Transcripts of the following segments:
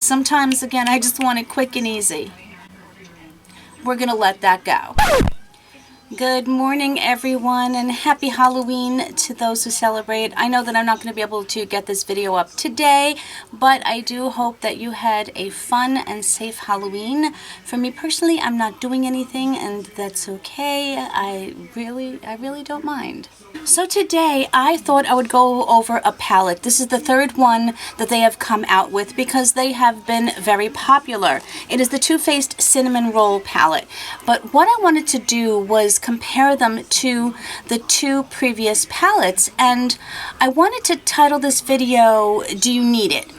Sometimes, again, I just want it quick and easy. We're gonna let that go. Good morning, everyone, and happy Halloween to those who celebrate. I know that I'm not going to be able to get this video up today, but I do hope that you had a fun and safe Halloween. For me personally, I'm not doing anything, and that's okay. I really don't mind. So today, I thought I would go over a palette. This is the third one that they have come out with because they have been very popular. It is the Faced Cinnamon Swirl Palette. But what I wanted to do was compare them to the two previous palettes, and I wanted to title this video, Do You Need It?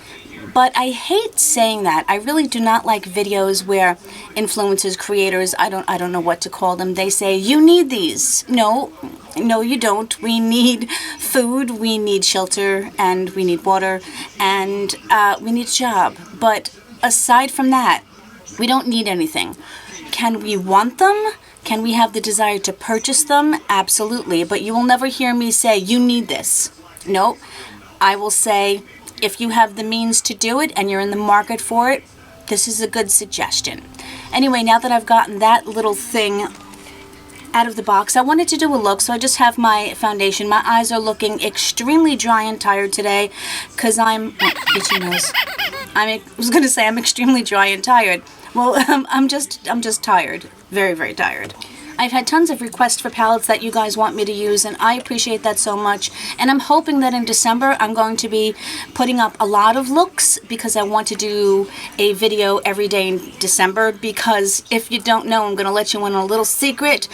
But I hate saying that. I really do not like videos where influencers, creators, I don't know what to call them, they say, you need these. No, you don't. We need food, we need shelter, and we need water, and we need a job. But aside from that, we don't need anything. Can we want them? Can we have the desire to purchase them? Absolutely. But you will never hear me say, you need this. No, I will say, if you have the means to do it and you're in the market for it, this is a good suggestion. Anyway, now that I've gotten that little thing out of the box, I wanted to do a look. So I just have my foundation. My eyes are looking extremely dry and tired today because I'm itchy nose. I was going to say I'm extremely dry and tired. Well, I'm just tired. Very, very tired. I've had tons of requests for palettes that you guys want me to use, and I appreciate that so much. And I'm hoping that in December I'm going to be putting up a lot of looks because I want to do a video every day in December, because if you don't know, I'm going to let you in on a little secret.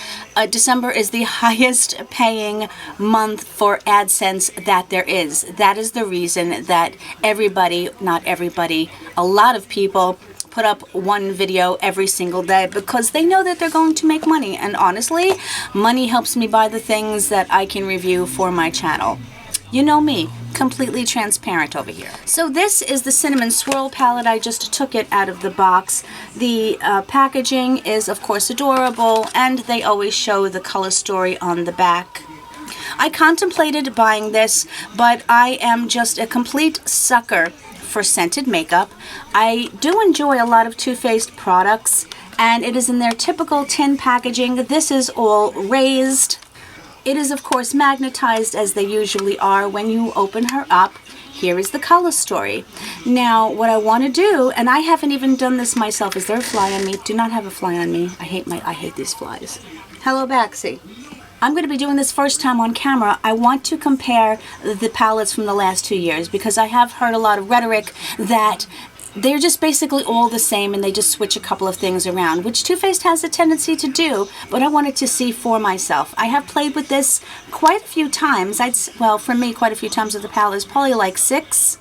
December is the highest paying month for AdSense that there is. That is the reason that everybody, not everybody, a lot of people put up one video every single day because they know that they're going to make money. And honestly, money helps me buy the things that I can review for my channel. You know me, completely transparent over here. So this is the Cinnamon Swirl Palette. I just took it out of the box. The packaging is, of course, adorable, and they always show the color story on the back. I contemplated buying this, but I am just a complete sucker for scented makeup. I do enjoy a lot of Too Faced products, and it is in their typical tin packaging. This is all raised. It is, of course, magnetized as they usually are when you open her up. Here is the color story. Now, what I want to do, and I haven't even done this myself. Is there a fly on me? Do not have a fly on me. I hate these flies. Hello, Baxi. I'm going to be doing this first time on camera. I want to compare the palettes from the last 2 years because I have heard a lot of rhetoric that they're just basically all the same and they just switch a couple of things around, which Too Faced has a tendency to do, but I wanted to see for myself. I have played with this quite a few times. Well, for me, quite a few times with the palette is probably like 6.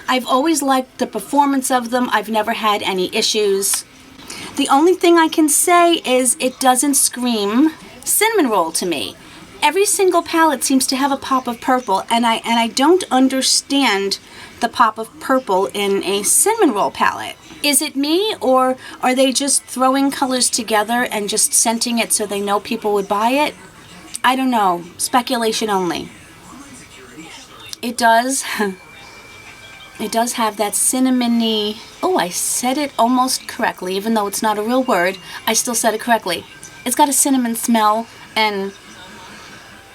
I've always liked the performance of them. I've never had any issues. The only thing I can say is it doesn't scream cinnamon roll to me. Every single palette seems to have a pop of purple, and I don't understand the pop of purple in a cinnamon roll palette. Is it me, or are they just throwing colors together and just scenting it so they know people would buy it? I don't know. Speculation only. It does. It does have that cinnamony. Oh, I said it almost correctly, even though it's not a real word. I still said it correctly. It's got a cinnamon smell, and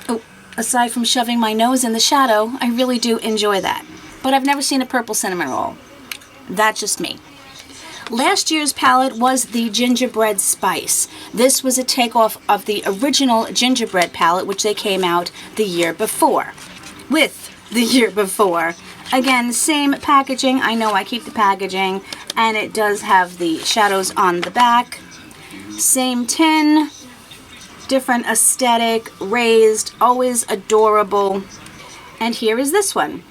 oh, aside from shoving my nose in the shadow, I really do enjoy that. But I've never seen a purple cinnamon roll. That's just me. Last year's palette was the Gingerbread Spice. This was a takeoff of the original Gingerbread palette, which they came out the year before. Again, same packaging. I know I keep the packaging, and it does have the shadows on the back. Same tin, different aesthetic, raised, always adorable. And here is this one.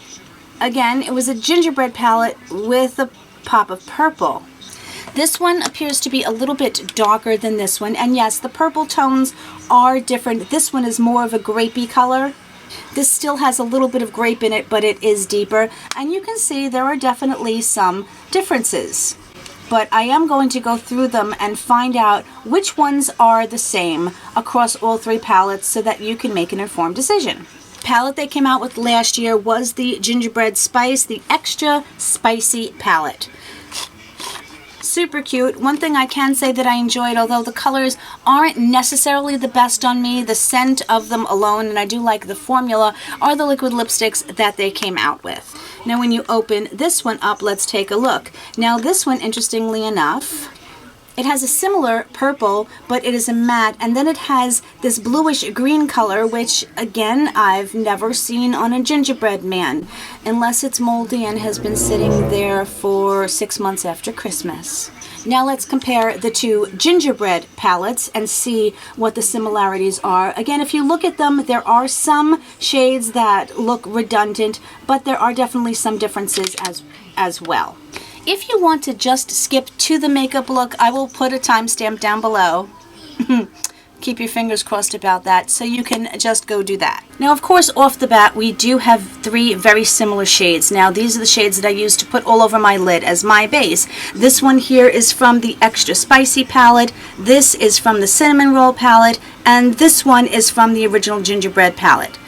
Again, it was a gingerbread palette with a pop of purple. This one appears to be a little bit darker than this one, and yes, the purple tones are different. This one is more of a grapey color. This still has a little bit of grape in it, but it is deeper, and you can see there are definitely some differences. But I am going to go through them and find out which ones are the same across all 3 palettes so that you can make an informed decision. palette they came out with last year was the Gingerbread Spice, the Extra Spicy palette. Super cute. One thing I can say that I enjoyed, although the colors aren't necessarily the best on me, the scent of them alone, and I do like the formula, are the liquid lipsticks that they came out with. Now when you open this one up, let's take a look. Now this one, interestingly enough, it has a similar purple, but it is a matte, and then it has this bluish green color, which again, I've never seen on a gingerbread man, unless it's moldy and has been sitting there for 6 months after Christmas. Now let's compare the two gingerbread palettes and see what the similarities are. Again, if you look at them, there are some shades that look redundant, but there are definitely some differences as well. If you want to just skip to the makeup look, I will put a timestamp down below. Keep your fingers crossed about that, so you can just go do that. Now, of course, off the bat, we do have 3 very similar shades. Now, these are the shades that I use to put all over my lid as my base. This one here is from the Extra Spicy palette. This is from the Cinnamon Roll palette. And this one is from the original Gingerbread palette.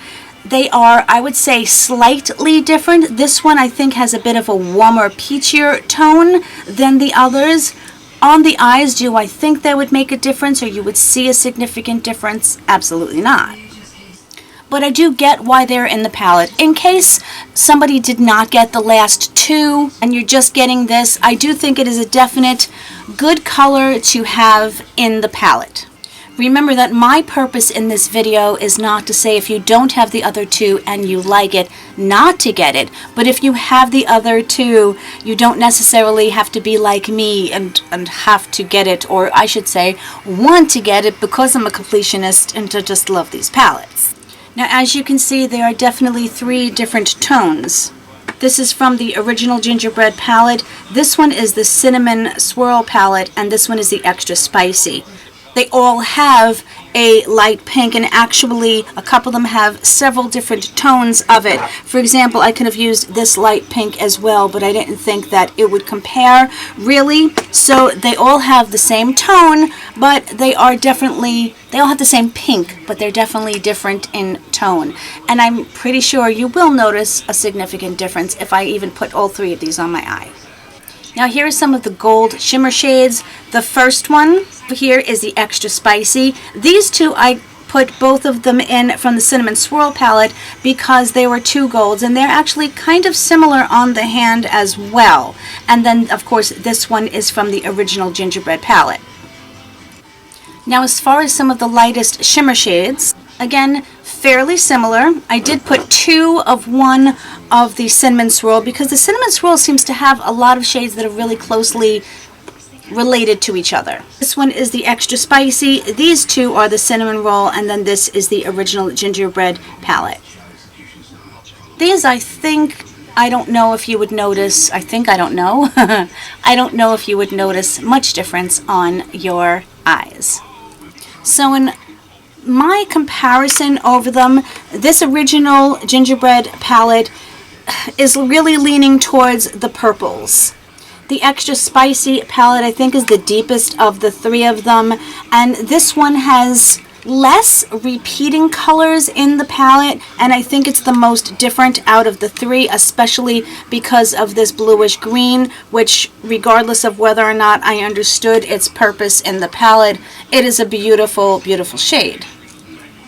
They are, I would say, slightly different. This one I think has a bit of a warmer, peachier tone than the others. On the eyes, do I think they would make a difference or you would see a significant difference? Absolutely not. But I do get why they're in the palette. In case somebody did not get the last 2 and you're just getting this, I do think it is a definite good color to have in the palette. Remember that my purpose in this video is not to say if you don't have the other 2 and you like it, not to get it. But if you have the other 2, you don't necessarily have to be like me and have to get it, or I should say, want to get it because I'm a completionist and to just love these palettes. Now, as you can see, there are definitely 3 different tones. This is from the original Gingerbread palette. This one is the Cinnamon Swirl palette, and this one is the Extra Spicy. They all have a light pink, and actually a couple of them have several different tones of it. For example, I could have used this light pink as well, but I didn't think that it would compare really. So they all have the same tone, but they all have the same pink, but they're definitely different in tone. And I'm pretty sure you will notice a significant difference if I even put all 3 of these on my eye. Now here are some of the gold shimmer shades. The first one here is the Extra Spicy. These 2, I put both of them in from the Cinnamon Swirl palette because they were 2 golds, and they're actually kind of similar on the hand as well. And then, of course, this one is from the original Gingerbread palette. Now, as far as some of the lightest shimmer shades, again, fairly similar. I did put 2 of one of the Cinnamon Swirl because the Cinnamon Swirl seems to have a lot of shades that are really closely related to each other. This one is the Extra Spicy. These 2 are the Cinnamon Roll, and then this is the original Gingerbread palette. These, I don't know if you would notice, I don't know if you would notice much difference on your eyes. So in my comparison over them, this original Gingerbread palette is really leaning towards the purples. The Extra Spicy palette, I think, is the deepest of the 3 of them, and this one has less repeating colors in the palette, and I think it's the most different out of the 3, especially because of this bluish green, which, regardless of whether or not I understood its purpose in the palette, it is a beautiful, beautiful shade.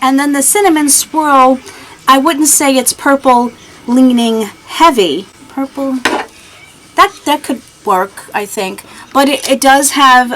And then the Cinnamon Swirl, I wouldn't say it's purple leaning heavy. Purple, that could work, I think. But it does have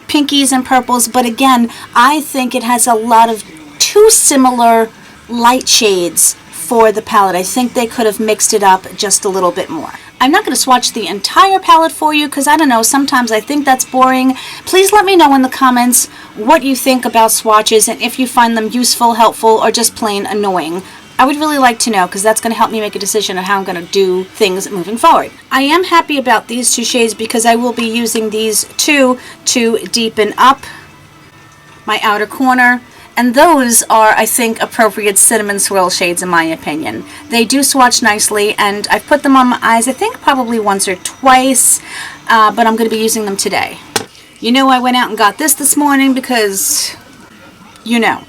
pinkies and purples, but again, I think it has a lot of 2 similar light shades for the palette. I think they could have mixed it up just a little bit more. I'm not going to swatch the entire palette for you because I don't know, sometimes I think that's boring. Please let me know in the comments what you think about swatches and if you find them useful, helpful, or just plain annoying. I would really like to know because that's going to help me make a decision on how I'm going to do things moving forward. I am happy about these 2 shades because I will be using these 2 to deepen up my outer corner. And those are, I think, appropriate Cinnamon Swirl shades in my opinion. They do swatch nicely, and I've put them on my eyes, I think probably once or twice, but I'm going to be using them today. You know, I went out and got this morning because, you know.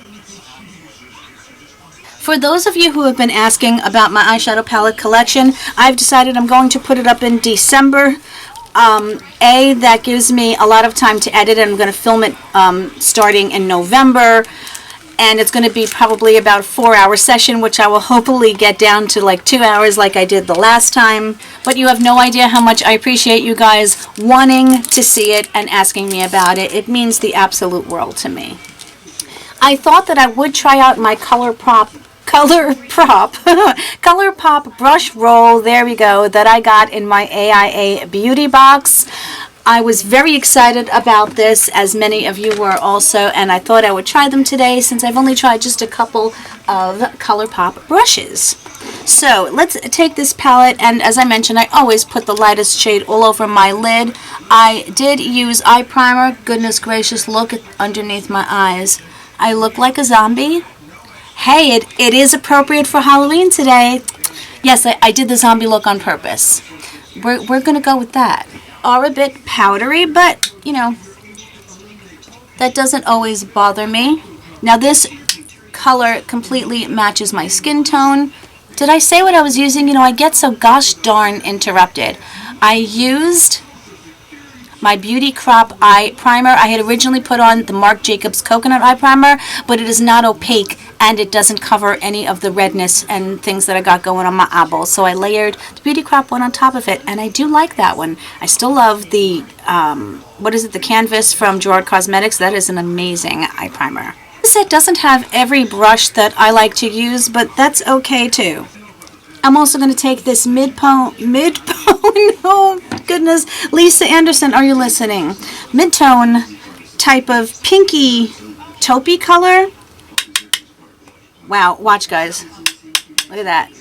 For those of you who have been asking about my eyeshadow palette collection, I've decided I'm going to put it up in December. That gives me a lot of time to edit, and I'm going to film it starting in November. And it's going to be probably about a 4-hour session, which I will hopefully get down to like 2 hours like I did the last time. But you have no idea how much I appreciate you guys wanting to see it and asking me about it. It means the absolute world to me. I thought that I would try out my colourpop brush roll, there we go, that I got in my AIA beauty box. I was very excited about this, as many of you were also, and I thought I would try them today since I've only tried just a couple of colourpop brushes. So let's take this palette, and as I mentioned, I always put the lightest shade all over my lid. I did use eye primer. Goodness gracious, look underneath my eyes. I look like a zombie. Hey, it is appropriate for Halloween today. Yes, I did the zombie look on purpose. We're going to go with that. Are a bit powdery, but you know, that doesn't always bother me. Now this color completely matches my skin tone. Did I say what I was using? You know, I get so gosh darn interrupted. I used my Beauty Crop Eye Primer. I had originally put on the Marc Jacobs Coconut Eye Primer, but it is not opaque and it doesn't cover any of the redness and things that I got going on my eyeballs. So I layered the Beauty Crop one on top of it, and I do like that one. I still love the, the Canvas from Gerard Cosmetics. That is an amazing eye primer. This set doesn't have every brush that I like to use, but that's okay too. I'm also going to take this mid-tone, oh goodness, Lisa Anderson, are you listening? Mid-tone type of pinky taupey color. Wow, watch guys, look at that.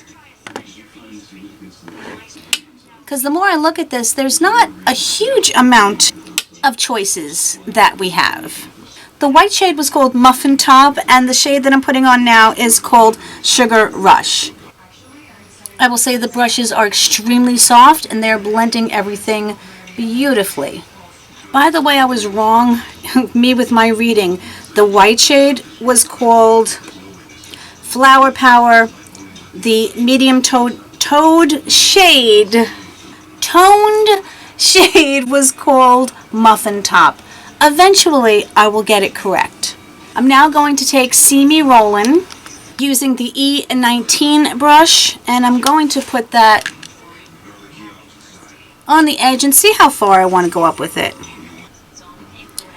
Because the more I look at this, there's not a huge amount of choices that we have. The white shade was called Muffin Top, and the shade that I'm putting on now is called Sugar Rush. I will say the brushes are extremely soft and they're blending everything beautifully. By the way, I was wrong, me with my reading. The white shade was called Flower Power. The medium toned shade was called Muffin Top. Eventually, I will get it correct. I'm now going to take See Me Rollin', using the E19 brush, and I'm going to put that on the edge and see how far I want to go up with it.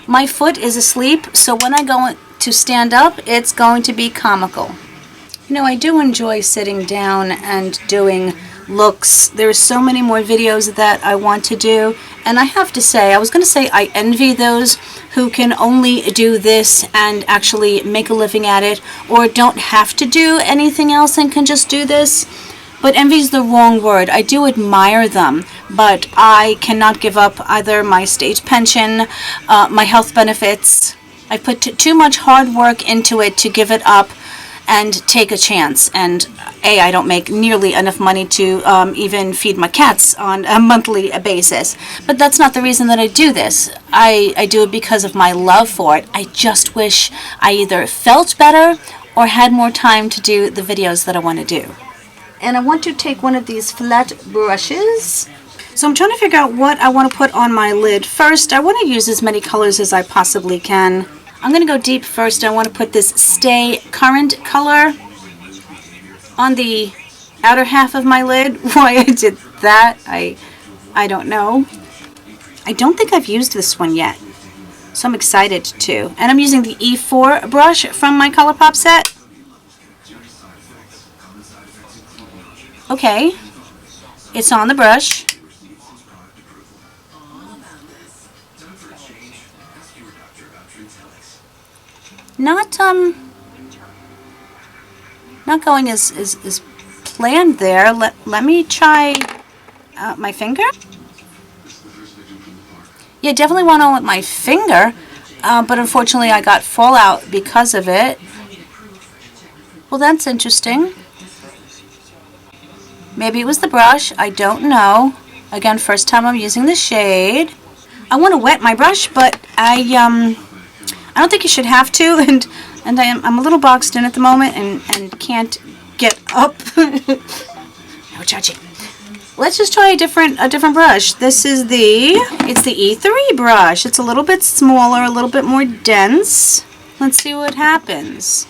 My foot is asleep, so when I go to stand up, it's going to be comical. You know, I do enjoy sitting down and doing looks. There's so many more videos that I want to do, and I have to say, I was going to say I envy those who can only do this and actually make a living at it, or don't have to do anything else and can just do this. But envy is the wrong word. I do admire them, but I cannot give up either my state pension, my health benefits. I put too much hard work into it to give it up and take a chance. And I don't make nearly enough money to even feed my cats on a monthly basis. But that's not the reason that I do this. I do it because of my love for it. I just wish I either felt better or had more time to do the videos that I want to do. And I want to take one of these flat brushes. So I'm trying to figure out what I want to put on my lid. First, I want to use as many colors as I possibly can. I'm going to go deep first. I want to put this Stay Current color on the outer half of my lid. Why I did that, I don't know. I don't think I've used this one yet, so I'm excited to. And I'm using the E4 brush from my ColourPop set. Okay, it's on the brush. Not going as planned there. Let me try my finger. Yeah, definitely went on with my finger, but unfortunately I got fallout because of it. Well, that's interesting. Maybe it was the brush, I don't know. Again, first time I'm using the shade. I want to wet my brush, but I'm I don't think you should have to, and I'm a little boxed in at the moment and can't get up. No judging. Let's just try a different brush. This is it's the E3 brush. It's a little bit smaller, a little bit more dense. Let's see what happens.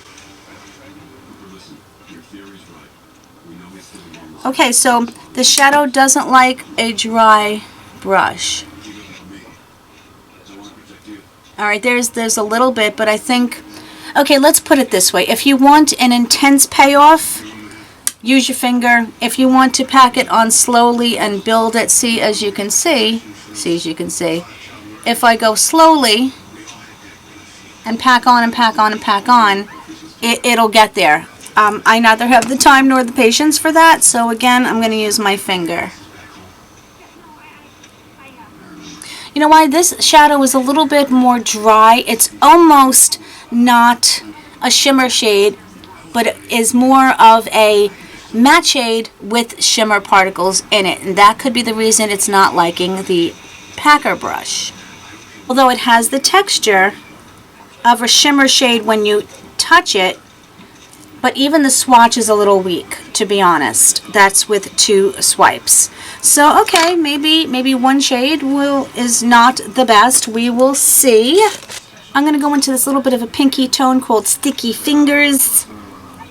Okay, so the shadow doesn't like a dry brush. Alright, there's a little bit, but I think, okay, let's put it this way. If you want an intense payoff, use your finger. If you want to pack it on slowly and build it, as you can see, if I go slowly and pack on and pack on and pack on, it'll get there. I neither have the time nor the patience for that, so again, I'm going to use my finger. You know why? This shadow is a little bit more dry. It's almost not a shimmer shade, but it is more of a matte shade with shimmer particles in it, and that could be the reason it's not liking the packer brush. Although it has the texture of a shimmer shade when you touch it, but even the swatch is a little weak, to be honest. That's with 2 swipes. So, okay, maybe one shade is not the best. We will see. I'm going to go into this little bit of a pinky tone called Sticky Fingers.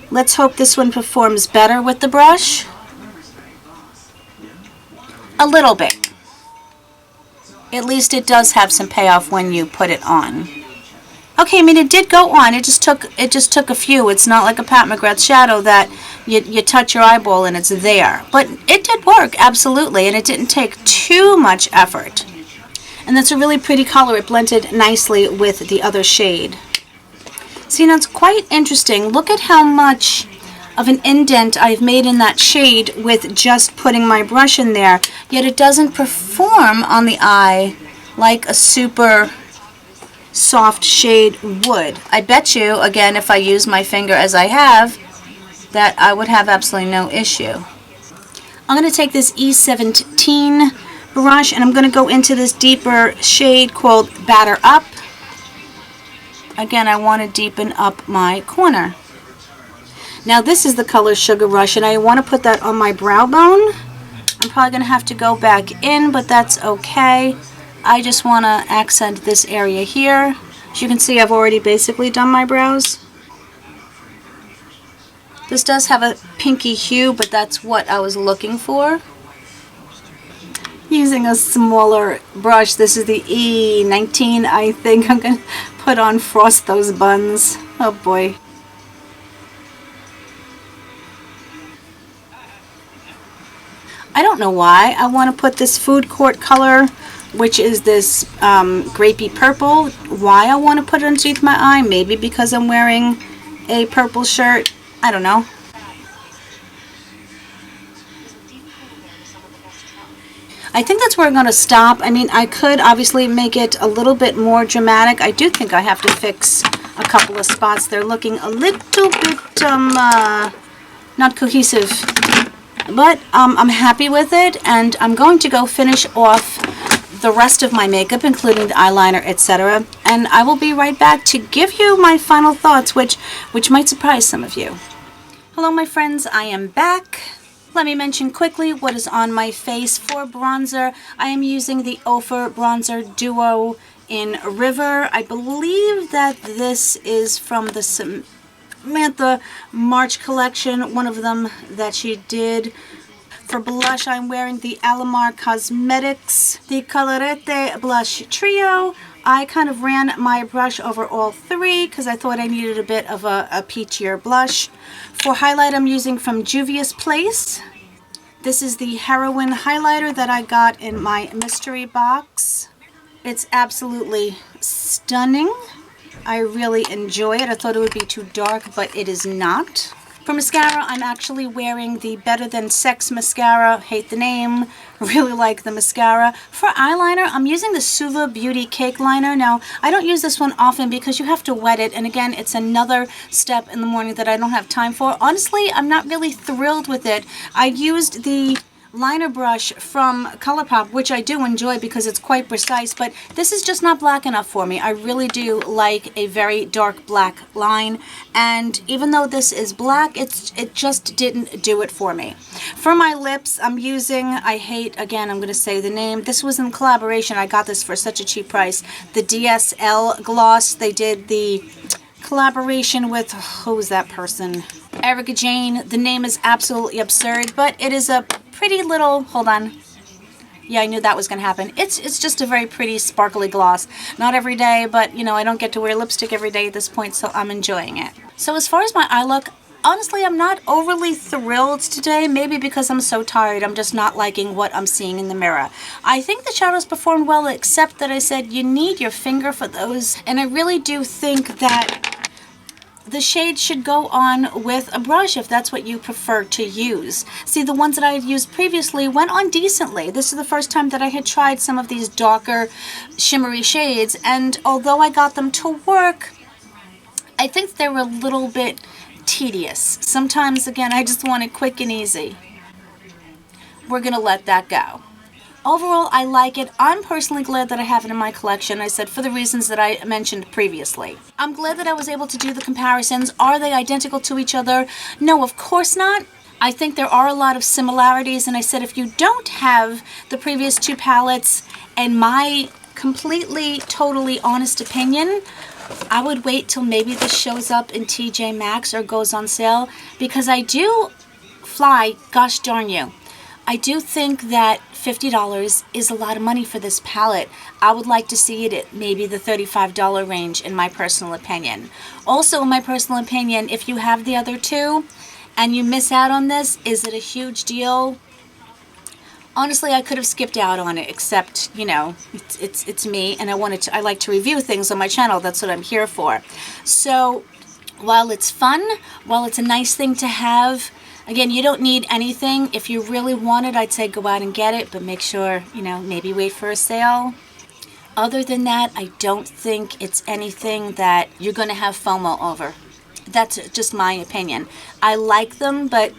Let's hope this one performs better with the brush. A little bit. At least it does have some payoff when you put it on. Okay, I mean, it did go on. It just took a few. It's not like a Pat McGrath shadow that you touch your eyeball and it's there. But it did work, absolutely, and it didn't take too much effort. And that's a really pretty color. It blended nicely with the other shade. See, now it's quite interesting. Look at how much of an indent I've made in that shade with just putting my brush in there. Yet it doesn't perform on the eye like a super soft shade would. I bet you, again, if I use my finger as I have, that I would have absolutely no issue. I'm going to take this E17 brush and I'm going to go into this deeper shade called Batter Up. Again, I want to deepen up my corner. Now this is the color Sugar Rush, and I want to put that on my brow bone. I'm probably going to have to go back in, but that's okay. I just want to accent this area here. As you can see, I've already basically done my brows. This does have a pinky hue, but that's what I was looking for. Using a smaller brush, this is the E19, I think. I'm going to put on Frost Those Buns. Oh boy. I don't know why I want to put this Food Court color, which is this grapey purple. Why I want to put it underneath my eye? Maybe because I'm wearing a purple shirt. I don't know. I think that's where I'm going to stop. I mean, I could obviously make it a little bit more dramatic. I do think I have to fix a couple of spots. They're looking a little bit not cohesive. But I'm happy with it, and I'm going to go finish off the rest of my makeup, including the eyeliner, etc. And I will be right back to give you my final thoughts, which might surprise some of you. Hello, my friends. I am back. Let me mention quickly what is on my face for bronzer. I am using the Ofra Bronzer Duo in River. I believe that this is from the Samantha March collection, one of them that she did. For blush, I'm wearing the Alamar Cosmetics, the Colorete Blush Trio. I kind of ran my brush over all three because I thought I needed a bit of a peachier blush. For highlight, I'm using from Juvia's Place. This is the Heroine highlighter that I got in my mystery box. It's absolutely stunning. I really enjoy it. I thought it would be too dark, but it is not. For mascara, I'm actually wearing the Better Than Sex mascara. Hate the name. Really like the mascara. For eyeliner, I'm using the Suva Beauty Cake Liner. Now, I don't use this one often because you have to wet it. And again, it's another step in the morning that I don't have time for. Honestly, I'm not really thrilled with it. I used the liner brush from ColourPop, which I do enjoy because it's quite precise, but this is just not black enough for me. I really do like a very dark black line, and even though this is black, it just didn't do it for me. For my lips, I'm using, again, I'm going to say the name. This was in collaboration. I got this for such a cheap price. The DSL gloss. They did the collaboration with, who was that person? Erica Jane. The name is absolutely absurd, but it is a pretty little, hold on. Yeah, I knew that was going to happen. It's just a very pretty sparkly gloss. Not every day, but you know, I don't get to wear lipstick every day at this point, so I'm enjoying it. So as far as my eye look, honestly, I'm not overly thrilled today. Maybe because I'm so tired, I'm just not liking what I'm seeing in the mirror. I think the shadows performed well, except that I said you need your finger for those. And I really do think that the shade should go on with a brush if that's what you prefer to use. See, the ones that I had used previously went on decently. This is the first time that I had tried some of these darker shimmery shades, and although I got them to work, I think they were a little bit tedious. Sometimes, again, I just want it quick and easy. We're gonna let that go. Overall, I like it. I'm personally glad that I have it in my collection. I said for the reasons that I mentioned previously. I'm glad that I was able to do the comparisons. Are they identical to each other? No, of course not. I think there are a lot of similarities, and I said if you don't have the previous two palettes, and my completely, totally honest opinion, I would wait till maybe this shows up in TJ Maxx or goes on sale, because I do fly, gosh darn you, I do think that $50 is a lot of money for this palette. I would like to see it at maybe the $35 range in my personal opinion. Also, in my personal opinion, if you have the other two and you miss out on this, is it a huge deal? Honestly, I could have skipped out on it, except, you know, it's me, and I like to review things on my channel. That's what I'm here for. So, while it's fun, while it's a nice thing to have, again, you don't need anything. If you really want it, I'd say go out and get it, but make sure, you know, maybe wait for a sale. Other than that, I don't think it's anything that you're going to have FOMO over. That's just my opinion. I like them, but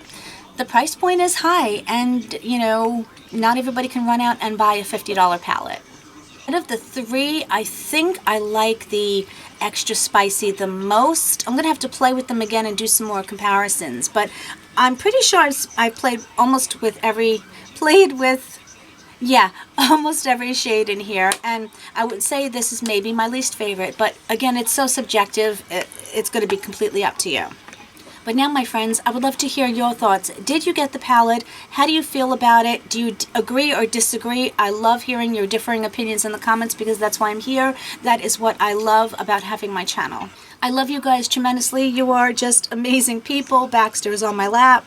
the price point is high, and, you know, not everybody can run out and buy a $50 palette. Out of the three, I think I like the extra spicy the most. I'm going to have to play with them again and do some more comparisons, but I'm pretty sure I played almost every shade in here, and I would say this is maybe my least favorite, but again, it's so subjective, it's going to be completely up to you. But now, my friends, I would love to hear your thoughts. Did you get the palette? How do you feel about it? Do you agree or disagree? I love hearing your differing opinions in the comments, because that's why I'm here. That is what I love about having my channel. I love you guys tremendously. You are just amazing people. Baxter is on my lap.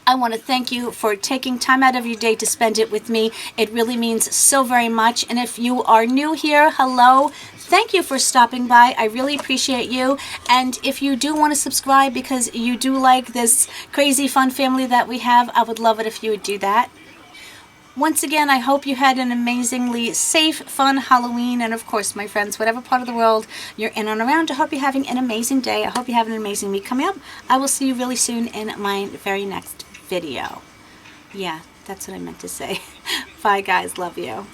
I want to thank you for taking time out of your day to spend it with me. It really means so very much. And if you are new here, hello. Thank you for stopping by. I really appreciate you. And if you do want to subscribe because you do like this crazy fun family that we have, I would love it if you would do that. Once again, I hope you had an amazingly safe, fun Halloween. And of course, my friends, whatever part of the world you're in and around, I hope you're having an amazing day. I hope you have an amazing week coming up. I will see you really soon in my very next video. Yeah, that's what I meant to say. Bye, guys. Love you.